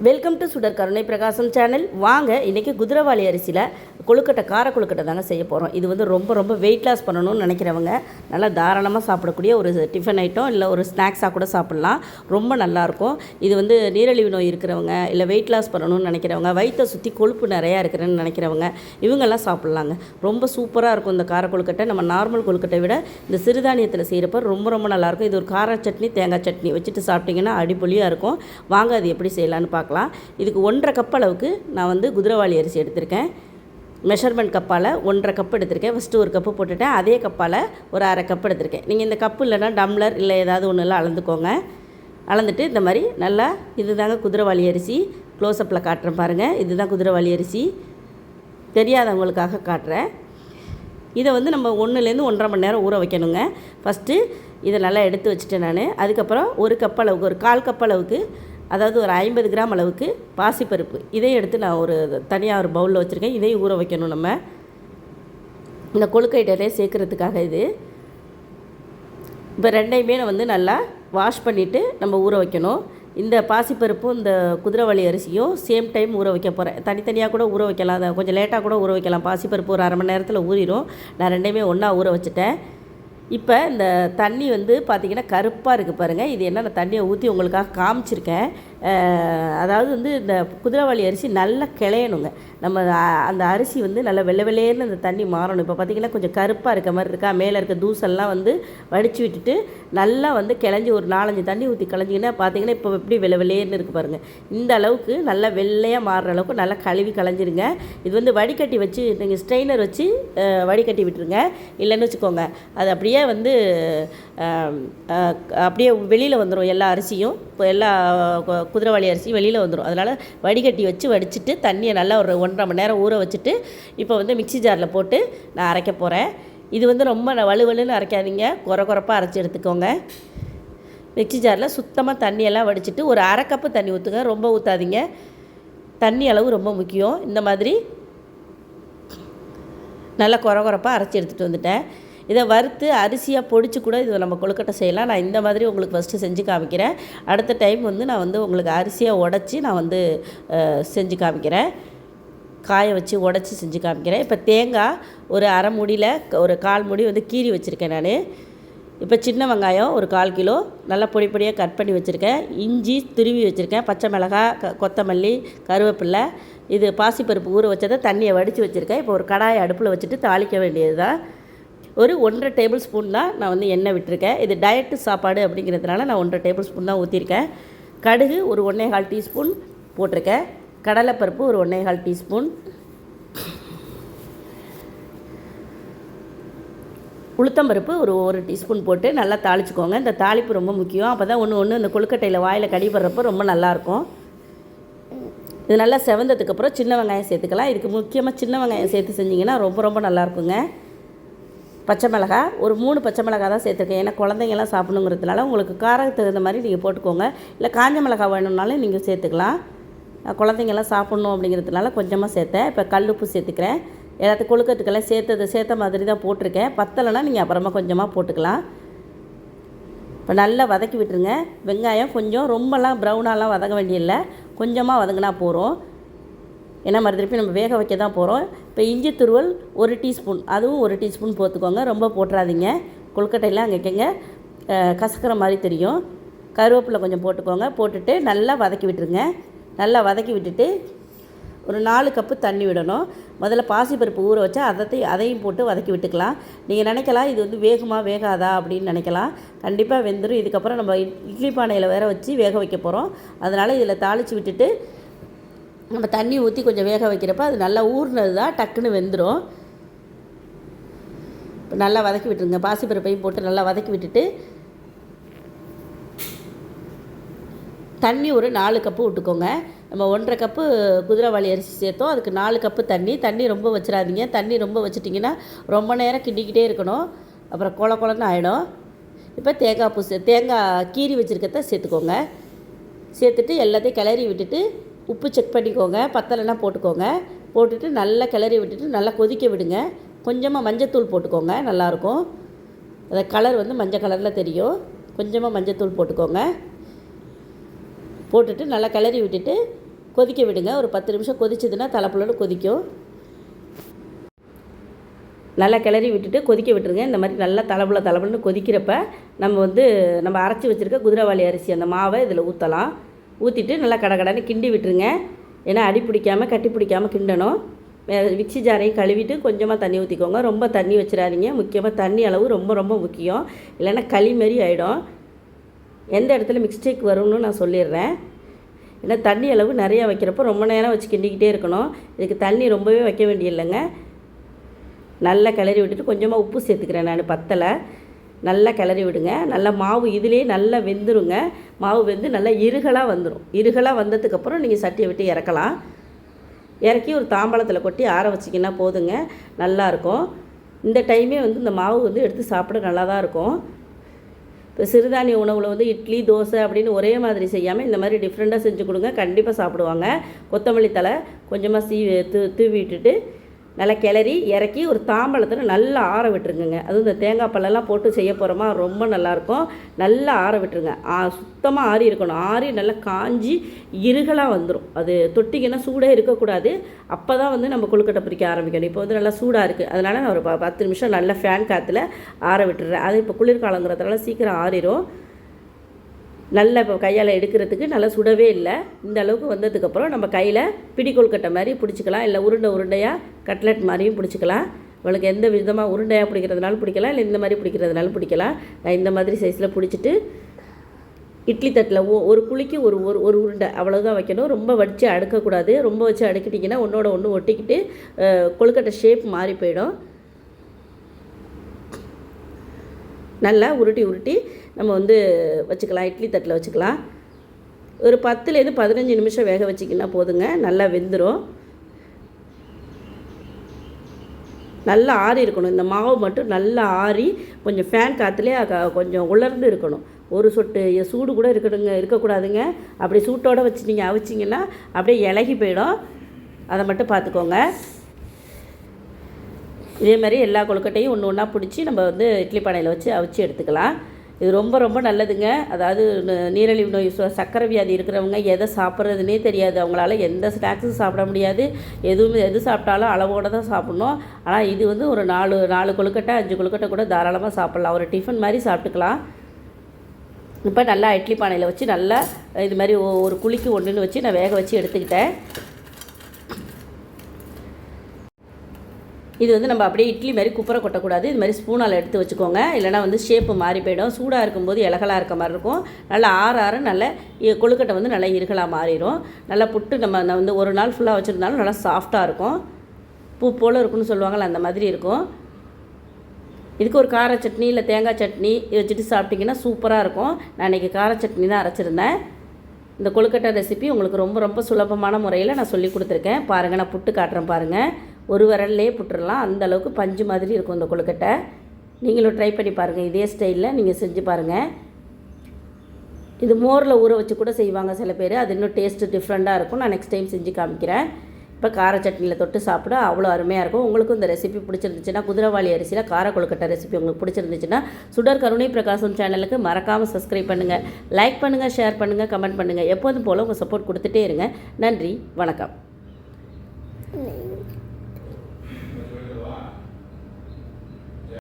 Welcome to சுடர் கருணை பிரகாசம் சேனல். வாங்க இன்றைக்கி குதிரைவாலி அரிசியில் கொழுக்கட்டை, கார கொழுக்கட்டை தாங்க செய்ய போகிறோம். இது வந்து ரொம்ப வெயிட் லாஸ் பண்ணணும்னு நினைக்கிறவங்க நல்லா தாராளமாக சாப்பிடக்கூடிய ஒரு டிஃபன் ஐட்டம், இல்லை ஒரு ஸ்நாக்ஸாக கூட சாப்பிட்லாம். ரொம்ப நல்லாயிருக்கும். இது வந்து நீரிழிவு நோய் இருக்கிறவங்க, இல்லை வெயிட் லாஸ் பண்ணணும்னு நினைக்கிறவங்க, வயிற்றை சுற்றி கொழுப்பு நிறையா இருக்கிறேன்னு நினைக்கிறவங்க, இவங்கெல்லாம் சாப்பிட்லாங்க. ரொம்ப சூப்பராக இருக்கும் இந்த கார கொழுக்கட்டை. நம்ம நார்மல் கொழுக்கட்டை விட இந்த சிறுதானியத்தில் செய்கிறப்ப ரொம்ப நல்லாயிருக்கும். இது ஒரு கார சட்னி, தேங்காய் சட்னி வச்சுட்டு சாப்பிட்டிங்கன்னா அடிப்பொலியாக இருக்கும். வாங்க அது எப்படி செய்யலான்னு பார்க்கலாம். இதுக்கு 1.5 கப் அளவுக்கு நான் வந்து குதிரைவாலி அரிசி எடுத்திருக்கேன். மெஷர்மெண்ட் கப்பால் 1.5 கப் எடுத்திருக்கேன். ஃபஸ்ட்டு ஒரு கப்பு போட்டுட்டேன். அதே கப்பால் ஒரு 1/2 கப் எடுத்திருக்கேன். நீங்கள் இந்த கப்பு இல்லைன்னா டம்ளர் இல்லை ஏதாவது ஒன்றுலாம் அளந்துக்கோங்க. அளந்துட்டு இந்த மாதிரி நல்லா, இதுதாங்க குதிரைவாலி அரிசி. க்ளோஸ்அப்பில் காட்டுறேன் பாருங்கள். இதுதான் குதிரைவாலி அரிசி. தெரியாதவங்களுக்காக காட்டுறேன். இதை வந்து நம்ம 1லேருந்து 1.5 மணி நேரம் ஊற வைக்கணுங்க. ஃபஸ்ட்டு இதை நல்லா எடுத்து வச்சுட்டேன் நான். அதுக்கப்புறம் ஒரு கப் அளவுக்கு, ஒரு 1/4 கப் அளவுக்கு, அதாவது ஒரு 50 கிராம் அளவுக்கு பாசிப்பருப்பு, இதையும் எடுத்து நான் ஒரு தனியாக ஒரு பவுலில் வச்சுருக்கேன். இதையும் ஊற வைக்கணும் நம்ம இந்த கொழுக்கட்டையிலே சேர்க்குறதுக்காக. இது இப்போ ரெண்டையுமே நான் வந்து நல்லா வாஷ் பண்ணிவிட்டு நம்ம ஊற வைக்கணும். இந்த பாசிப்பருப்பும் இந்த குதிரைவாலி அரிசியும் சேம் டைம் ஊற வைக்க போகிறேன். தனித்தனியாக கூட ஊற வைக்கலாம், அதை கொஞ்சம் லேட்டாக கூட ஊற வைக்கலாம். பாசிப்பருப்பு ஒரு 1/2 மணி நேரத்தில் ஊறிடும். நான் ரெண்டையுமே ஒன்றா ஊற வச்சுட்டேன். இப்போ இந்த தண்ணி வந்து பார்த்திங்கன்னா கருப்பாக இருக்குது பாருங்கள். இது என்ன, நான் தண்ணியை ஊற்றி உங்களுக்காக காமிச்சிருக்கேன். அதாவது வந்து இந்த குதிரைவாலி அரிசி நல்லா கிளையணுங்க. நம்ம அந்த அரிசி வந்து நல்லா வெள்ளைன்னு அந்த தண்ணி மாறணும். இப்போ பார்த்திங்கன்னா கொஞ்சம் கருப்பாக இருக்க மாதிரி இருக்கா, மேலே இருக்க தூசெல்லாம் வந்து வடித்து விட்டுட்டு நல்லா வந்து கிளஞ்சி ஒரு 4-5 தண்ணி ஊற்றி களைஞ்சிங்கன்னா பார்த்திங்கன்னா இப்போ எப்படி வெள்ளைன்னு இருக்குது பாருங்கள். இந்த அளவுக்கு நல்லா வெள்ளையாக மாறுற அளவுக்கு நல்லா கழுவி களைஞ்சிருங்க. இது வந்து வடிகட்டி வச்சு நீங்கள் ஸ்ட்ரெயினர் வச்சு வடிகட்டி விட்டுருங்க. இல்லைன்னு வச்சுக்கோங்க, அது அப்படியே வந்து அப்படியே வெளியில் வந்துடும். எல்லா அரிசியும், இப்போ எல்லா குதிரைவாலி அரிசியும் வெளியில் வந்துடும். அதனால் வடிகட்டி வச்சு வடிச்சிட்டு தண்ணியை நல்லா ஒரு 1.5 மணி நேரம் ஊற வச்சுட்டு இப்போ வந்து மிக்ஸி ஜாரில் போட்டு நான் அரைக்க போகிறேன். இது வந்து ரொம்ப வலுன்னு அரைக்காதீங்க, குறப்பாக அரைச்சி எடுத்துக்கோங்க. மிக்ஸி ஜாரில் சுத்தமாக தண்ணியெல்லாம் வடிச்சிட்டு ஒரு 1/2 கப்பு தண்ணி ஊற்றுங்க, ரொம்ப ஊற்றாதீங்க. தண்ணி அளவு ரொம்ப முக்கியம். இந்த மாதிரி நல்லா குறப்பாக அரைச்சி எடுத்துகிட்டு வந்துட்டேன். இதை வறுத்து அரிசியாக பொடிச்சு கூட இது நம்ம கொழுக்கட்டை செய்யலாம். நான் இந்த மாதிரி உங்களுக்கு ஃபஸ்ட்டு செஞ்சு காமிக்கிறேன். அடுத்த டைம் வந்து நான் வந்து உங்களுக்கு அரிசியாக உடச்சி நான் வந்து செஞ்சு காமிக்கிறேன். காய வச்சு உடச்சி செஞ்சு காமிக்கிறேன். இப்போ தேங்காய் ஒரு 1/2 மூடியில் ஒரு 1/4 மூடி வந்து கீறி வச்சுருக்கேன் நான். இப்போ சின்ன வெங்காயம் ஒரு 1/4 கிலோ நல்லா பொடியாக கட் பண்ணி வச்சுருக்கேன். இஞ்சி துருவி வச்சுருக்கேன். பச்சை மிளகாய், கொத்தமல்லி, கருவேப்பிலை, இது பாசிப்பருப்பு ஊற வச்சதை தண்ணியை வடித்து வச்சுருக்கேன். இப்போ ஒரு கடாயை அடுப்பில் வச்சுட்டு தாளிக்க வேண்டியது தான். ஒரு 1.5 டேபிள் ஸ்பூன் தான் நான் வந்து எண்ணெய் விட்டுருக்கேன். இது டயட்டு சாப்பாடு அப்படிங்கிறதுனால நான் 1.5 டேபிள் ஸ்பூன் தான் ஊற்றிருக்கேன். கடுகு ஒரு 1.25 டீஸ்பூன் போட்டிருக்கேன். கடலைப்பருப்பு ஒரு 1.25 டீஸ்பூன், உளுத்தம்பருப்பு ஒரு 1 டீஸ்பூன் போட்டு நல்லா தாளிச்சுக்கோங்க. இந்த தாளிப்பு ரொம்ப முக்கியம். அப்போ தான் ஒன்று இந்த கொழுக்கட்டையில் வாயில் கடிபடுறப்போ ரொம்ப நல்லாயிருக்கும். இது நல்லா செவந்ததுக்கப்புறம் சின்ன வெங்காயம் சேர்த்துக்கலாம். இதுக்கு முக்கியமாக சின்ன வெங்காயம் சேர்த்து செஞ்சிங்கன்னா ரொம்ப நல்லாயிருக்குங்க. பச்சை மிளகாய் ஒரு 3 பச்சை மிளகாய் தான் சேர்த்துருக்கேன். ஏன்னா குழந்தைங்கள்லாம் சாப்பிடணுங்கிறதுனால உங்களுக்கு காரத்துக்கு தகுந்த மாதிரி நீங்கள் போட்டுக்கோங்க. இல்லை காஞ்ச மிளகாய் வேணும்னாலும் நீங்கள் சேர்த்துக்கலாம். குழந்தைங்கள்லாம் சாப்பிட்ணும் அப்படிங்கிறதுனால கொஞ்சமாக சேர்த்தேன். இப்போ கல்லுப்பு சேர்த்துக்கிறேன். எல்லாத்துக்கும் கொழுக்கட்டுக்கெல்லாம் சேர்த்த மாதிரி தான் போட்டிருக்கேன். பத்தலைன்னா நீங்கள் அப்புறமா கொஞ்சமாக போட்டுக்கலாம். இப்போ நல்லா வதக்கி விட்டுருங்க. வெங்காயம் கொஞ்சம் ரொம்பலாம் ப்ரௌனாலாம் வதங்க வேண்டியதில்லை, கொஞ்சமாக வதங்கினா போகிறோம். ஏன்னா மறுதிருப்பி நம்ம வேக வைக்க தான் போகிறோம். இப்போ இஞ்சி துருவல் 1 டீஸ்பூன், அதுவும் 1 டீஸ்பூன் போட்டுக்கோங்க. ரொம்ப போட்டுறாதீங்க, கொழுக்கட்டையெல்லாம் அங்கேங்க கசக்கிற மாதிரி தெரியும். கருவேப்பிலை கொஞ்சம் போட்டுக்கோங்க. போட்டுட்டு நல்லா வதக்கி விட்டுருங்க. நல்லா வதக்கி விட்டுட்டு ஒரு 4 கப்பு தண்ணி விடணும். முதல்ல பாசிப்பருப்பு ஊற வச்சா அதையும் போட்டு வதக்கி விட்டுக்கலாம். நீங்கள் நினைக்கலாம் இது வந்து வேகாதா அப்படின்னு நினைக்கலாம். கண்டிப்பாக வெந்துடும். இதுக்கப்புறம் நம்ம இட்லி பானையில் வேற வச்சு வேக வைக்க போகிறோம். அதனால் இதில் தாளித்து விட்டுட்டு நம்ம தண்ணி ஊற்றி கொஞ்சம் வேக வைக்கிறப்ப அது நல்லா ஊறினது தான் டக்குன்னு வெந்துடும். இப்போ நல்லா வதக்கி விட்டுருங்க. பாசிப்பருப்பையும் போட்டு நல்லா வதக்கி விட்டுட்டு தண்ணி ஒரு 4 கப்பு விட்டுக்கோங்க. நம்ம 1.5 கப்பு குதிரைவாலி அரிசி சேர்த்தோம், அதுக்கு 4 கப்பு தண்ணி ரொம்ப வச்சிடாதீங்க. தண்ணி ரொம்ப வச்சிட்டிங்கன்னா ரொம்ப நேரம் கிண்டிக்கிட்டே இருக்கணும், அப்புறம் கொலன்னு ஆகிடும். இப்போ தேங்காய் கீறி வச்சுருக்கத சேர்த்துக்கோங்க. சேர்த்துட்டு எல்லாத்தையும் கிளறி விட்டுட்டு உப்பு செக் பண்ணிக்கோங்க, பத்தலைன்னா போட்டுக்கோங்க. போட்டுட்டு நல்லா கிளறி விட்டுட்டு நல்லா கொதிக்க விடுங்க. கொஞ்சமாக மஞ்சத்தூள் போட்டுக்கோங்க, நல்லாயிருக்கும். அந்த கலர் வந்து மஞ்சள் கலரில் தெரியும். கொஞ்சமாக மஞ்சத்தூள் போட்டுக்கோங்க. போட்டுட்டு நல்லா கிளறி விட்டுட்டு கொதிக்க விடுங்க. ஒரு 10 நிமிஷம் கொதிச்சதுன்னா தலைப்புலன்னு கொதிக்கும். நல்லா கிளறி விட்டுட்டு கொதிக்க விட்டுருங்க. இந்த மாதிரி நல்லா தலைப்புலன்னு கொதிக்கிறப்ப நம்ம அரைச்சி வச்சுருக்க குதிரைவாலி அரிசி அந்த மாவை இதில் ஊற்றலாம். ஊற்றிட்டு நல்லா கடகடன்னு கிண்டி விட்டுருங்க. ஏன்னா அடி பிடிக்காமல் கட்டி பிடிக்காமல் கிண்டணும். மிக்ஸி ஜாரையும் கழுவிட்டு கொஞ்சமாக தண்ணி ஊற்றிக்கோங்க. ரொம்ப தண்ணி வச்சிடாதீங்க. முக்கியமாக தண்ணி அளவு ரொம்ப ரொம்ப முக்கியம். இல்லைன்னா களி மாரி ஆகிடும். எந்த இடத்துல மிஸ்டேக் வரும்னு நான் சொல்லிடுறேன். ஏன்னா தண்ணி அளவு நிறையா வைக்கிறப்போ ரொம்ப நேரம் வச்சு கிண்டிக்கிட்டே இருக்கணும். இதுக்கு தண்ணி ரொம்பவே வைக்க வேண்டியதில்லைங்க. நல்லா கிளறி விட்டுட்டு கொஞ்சமாக உப்பு சேர்த்துக்கிறேன் நான், பத்தலை. நல்லா கிளறி விடுங்க. நல்லா மாவு இதிலே நல்லா வெந்துருங்க. மாவு வெந்து நல்லா இருகலாக வந்துடும். இருகலாக வந்ததுக்கப்புறம் நீங்கள் சட்டியை விட்டு இறக்கலாம். இறக்கி ஒரு தாம்பாளத்தில் கொட்டி ஆற வச்சிங்கன்னா போதுங்க, நல்லாயிருக்கும். இந்த டைமே இந்த மாவு எடுத்து சாப்பிட நல்லா தான் இருக்கும். இப்போ சிறுதானிய உணவில் இட்லி தோசை அப்படின்னு ஒரே மாதிரி செய்யாமல் இந்த மாதிரி டிஃப்ரெண்ட்டாக செஞ்சு கொடுங்க, கண்டிப்பாக சாப்பிடுவாங்க. கொத்தமல்லி தழை கொஞ்சமாக தூவி விட்டுட்டு நல்லா கிளறி இறக்கி ஒரு தாம்பழத்தில் நல்லா ஆற விட்டுருங்க. அதுவும் இந்த தேங்காய் பழெல்லாம் போட்டு செய்ய போகிறோமா, ரொம்ப நல்லாயிருக்கும். நல்லா ஆற விட்டுருங்க. சுத்தமாக ஆறி இருக்கணும். ஆறி நல்லா காஞ்சி இருகலாக வந்துடும். அது தொட்டிங்கன்னா சூடாக இருக்கக்கூடாது. அப்போ தான் நம்ம கொழுக்கட்டை பிரிக்க ஆரம்பிக்கணும். இப்போ நல்லா சூடாக இருக்குது, அதனால் நான் ஒரு 10 நிமிஷம் நல்லா ஃபேன் காற்றுல ஆற விட்டுறேன். அது இப்போ குளிர்காலங்கிறதுனால சீக்கிரம் ஆறிடும். நல்லா இப்போ கையால் எடுக்கிறதுக்கு நல்லா சுடவே இல்லை. இந்த அளவுக்கு வந்ததுக்கப்புறம் நம்ம கையில் பிடி கொழுக்கட்டை மாதிரி பிடிச்சிக்கலாம். இல்லை உருண்டையாக கட்லெட் மாதிரியும் பிடிச்சிக்கலாம். உங்களுக்கு எந்த விதமாக உருண்டையாக பிடிக்கிறதுனாலும் பிடிக்கலாம், இல்லை இந்த மாதிரி பிடிக்கிறதுனாலும் பிடிக்கலாம். நான் இந்த மாதிரி சைஸில் பிடிச்சிட்டு இட்லி தட்டில் ஒரு குழிக்கு ஒரு ஒரு உருண்டை அவ்வளோதான் வைக்கணும். ரொம்ப வச்சு அடுக்கக்கூடாது. ரொம்ப வச்சு அடுக்கிட்டிங்கன்னா ஒன்றோட ஒன்று ஒட்டிக்கிட்டு கொழுக்கட்டை ஷேப் மாறி போயிடும். நல்லா உருட்டி நம்ம வச்சுக்கலாம். இட்லி தட்டில் வச்சுக்கலாம். ஒரு 10லேருந்து 15 நிமிஷம் வேக வச்சிங்கன்னா போதுங்க, நல்லா வெந்துடும். நல்லா ஆறி இருக்கணும். இந்த மாவு மட்டும் நல்லா ஆறி கொஞ்சம் ஃபேன் காற்றுலேயே கொஞ்சம் உலர்ந்து இருக்கணும். ஒரு சொட்டு சூடு கூட இருக்கக்கூடாதுங்க. அப்படி சூட்டோடு வச்சு நீங்கள் அவிச்சிங்கன்னா அப்படியே இலகி போயிடும். அதை மட்டும் பார்த்துக்கோங்க. இதே மாதிரி எல்லா கொழுக்கட்டையும் ஒன்று ஒன்றா பிடிச்சி நம்ம இட்லி பானையில் வச்சு அவிச்சு எடுத்துக்கலாம். இது ரொம்ப ரொம்ப நல்லதுங்க. அதாவது நீரிழிவு நோய், சர்க்கரை வியாதி இருக்கிறவங்க எதை சாப்பிட்றதுனே தெரியாது. அவங்களால எந்த ஸ்நாக்ஸும் சாப்பிட முடியாது. எது சாப்பிட்டாலும் அளவோடு தான் சாப்பிட்ணும். ஆனால் இது ஒரு 4 கொழுக்கட்டை 5 கொழுக்கட்டை கூட தாராளமாக சாப்பிட்லாம். ஒரு டிஃபன் மாதிரி சாப்பிட்டுக்கலாம். இப்போ நல்லா இட்லி பானையில் வச்சு நல்லா இது மாதிரி ஒரு குழிக்கு ஒன்றுன்னு வச்சு நான் வேக வச்சு எடுத்துக்கிட்டேன். இது நம்ம அப்படியே இட்லி மாதிரி குப்பரை கொட்டக்கூடாது. இது மாதிரி ஸ்பூனால் எடுத்து வச்சுக்கோங்க. இல்லைனா ஷேப்பு மாறி போயிடும். சூடாக இருக்கும்போது இலகலாக இருக்க மாதிரி இருக்கும். நல்லா ஆற நல்ல கொழுக்கட்டை நல்லா இருகலாக மாறிடும். நல்லா புட்டு நம்ம ஒரு நாள் ஃபுல்லாக வச்சுருந்தாலும் நல்லா சாஃப்டாக இருக்கும். பூ போல் இருக்குன்னு சொல்லுவாங்கள்ல, அந்த மாதிரி இருக்கும். இதுக்கு ஒரு கார சட்னி இல்லை தேங்காய் சட்னி வச்சுட்டு சாப்பிட்டிங்கன்னா சூப்பராக இருக்கும். நான் இன்றைக்கி கார சட்னி தான் அரைச்சிருந்தேன். இந்த கொழுக்கட்டை ரெசிபி உங்களுக்கு ரொம்ப ரொம்ப சுலபமான முறையில் நான் சொல்லி கொடுத்துருக்கேன். பாருங்கள், நான் புட்டு காட்டுறேன் பாருங்கள். ஒரு விரல்லையே புட்டுடலாம். அந்த அளவுக்கு பஞ்சு மாதிரி இருக்கும் இந்த கொழுக்கட்டை. நீங்களும் ட்ரை பண்ணி பாருங்கள். இதே ஸ்டைலில் நீங்கள் செஞ்சு பாருங்கள். இது மோரில் ஊற வச்சு கூட செய்வாங்க சில பேர். அது இன்னும் டேஸ்ட்டு டிஃப்ரெண்ட்டாக இருக்கும். நான் நெக்ஸ்ட் டைம் செஞ்சு காமிக்கிறேன். இப்போ கார சட்னியில் தொட்டு சாப்பிட அவ்வளோ அருமையாக இருக்கும். உங்களுக்கும் இந்த ரெசிபி பிடிச்சிருந்துச்சுன்னா, குதிரைவாலி அரிசியில் கார கொழுக்கட்டை ரெசிபி உங்களுக்கு பிடிச்சிருந்துச்சுன்னா சுடர் கருணை பிரகாசம் சேனலுக்கு மறக்காமல் சப்ஸ்கிரைப் பண்ணுங்கள், லைக் பண்ணுங்கள், ஷேர் பண்ணுங்கள், கமெண்ட் பண்ணுங்கள். எப்போதும் போல் உங்கள் சப்போர்ட் கொடுத்துட்டே இருங்க. நன்றி, வணக்கம்.